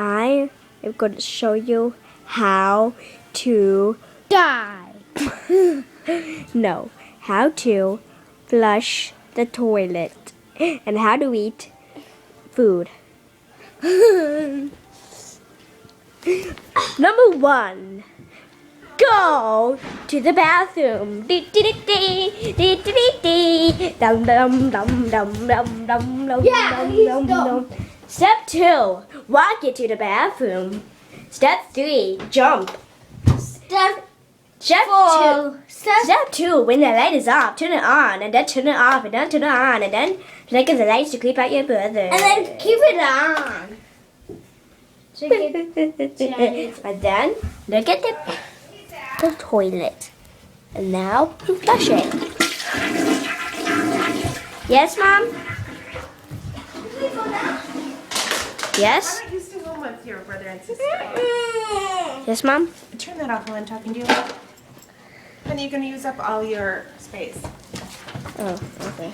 I am going to show you how to Die. no, how to flush the toilet and how to eat food. Number 1. Go to the bathroom. Dum dum dum dum dum dum dum Yeah, dum please dum go. dum. Step 2. Walk into the bathroom. Step 3. Jump. Step Step 2. 4. Step 2. When the light is off, turn it on, and then turn it off, and then turn it on, and then flicker the lights to creep out your brother. And then keep it on. And then look at the toilet. And now you flush it. Yes, Mom? Yes? I used to go with your brother and sister. Yes, Mom? Turn that off while I'm talking to you. And you're going to use up all your space. Oh, okay.